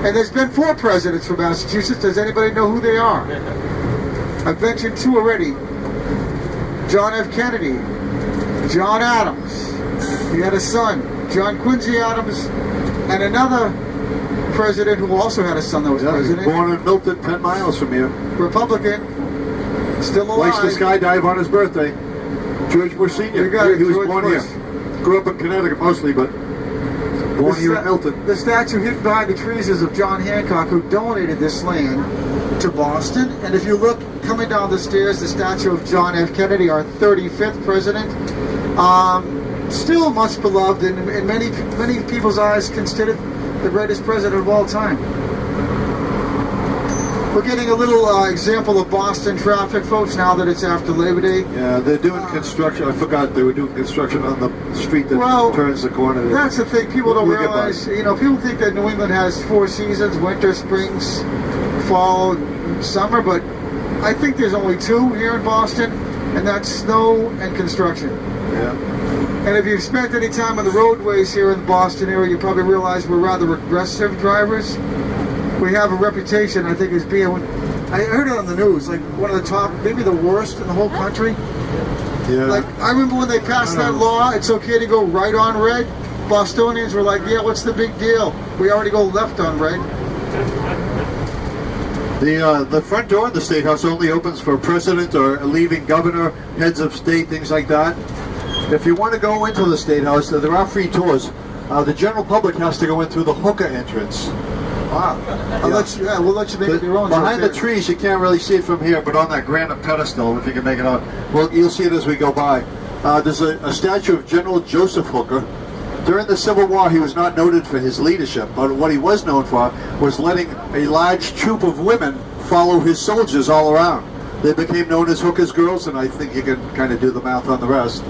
And there's been 4 presidents from Massachusetts. Does anybody know who they are? I've mentioned 2 already. John F. Kennedy, John Adams. He had a son, John Quincy Adams, and another president who also had a son that was president. Born in Milton, 10 miles from here. Republican, still alive. Likes to skydive on his birthday. George Bush Sr. He was born here. Grew up in Connecticut mostly, but born here in Milton. The statue hidden behind the trees is of John Hancock, who donated this land to Boston. And if you look coming down the stairs, the statue of John F. Kennedy, our 35th president, still much beloved, and in many people's eyes considered the greatest president of all time. We're getting a little example of Boston traffic, folks, now that it's after Labor Day. Yeah, they're doing construction. I forgot they were doing construction on the street that turns the corner. That's the thing. People don't realize, you know, people think that New England has 4 seasons, winter, springs, fall, summer, but I think there's only 2 here in Boston, and that's snow and construction. Yeah. And if you've spent any time on the roadways here in the Boston area, you probably realize we're rather aggressive drivers. We have a reputation, I think, as being, I heard it on the news, like one of the top, maybe the worst in the whole country. Yeah. Like, I remember when they passed that law, it's okay to go right on red. Bostonians were like, yeah, what's the big deal? We already go left on red. The front door of the State House only opens for president or a leaving governor, heads of state, things like that. If you want to go into the State House, there are free tours. The general public has to go in through the Hooker entrance. Wow. We'll let you make it your own. Behind the trees, you can't really see it from here, but on that granite pedestal, if you can make it out, well, you'll see it as we go by. There's a statue of General Joseph Hooker. During the Civil War, he was not noted for his leadership, but what he was known for was letting a large troop of women follow his soldiers all around. They became known as Hooker's Girls, and I think you can kind of do the math on the rest.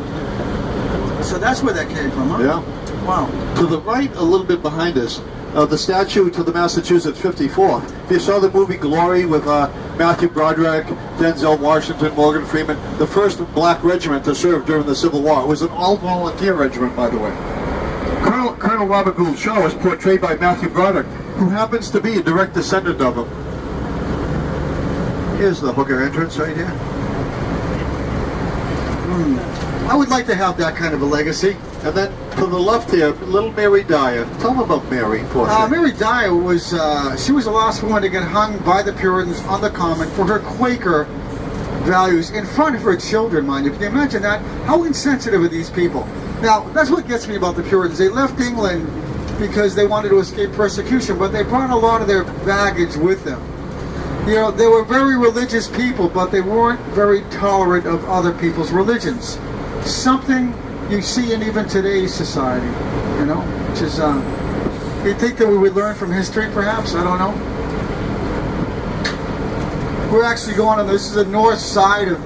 So that's where that came from, huh? Yeah. Wow. To the right, a little bit behind us, the statue to the Massachusetts 54th. If you saw the movie Glory with Matthew Broderick, Denzel Washington, Morgan Freeman, the first black regiment to serve during the Civil War. It was an all-volunteer regiment, by the way. Colonel Robert Gould Shaw was portrayed by Matthew Broderick, who happens to be a direct descendant of him. Here's the Hooker entrance right here. I would like to have that kind of a legacy. And then to the left here, little Mary Dyer. Tell them about Mary. Mary Dyer was, she was the last woman to get hung by the Puritans on the Common for her Quaker values in front of her children, mind you. Can you imagine that? How insensitive are these people? Now, that's what gets me about the Puritans. They left England because they wanted to escape persecution, but they brought a lot of their baggage with them. You know, they were very religious people, but they weren't very tolerant of other people's religions. Something you see in even today's society, you know, which is, you'd think that we would learn from history, perhaps, I don't know. We're actually going on, this is the north side of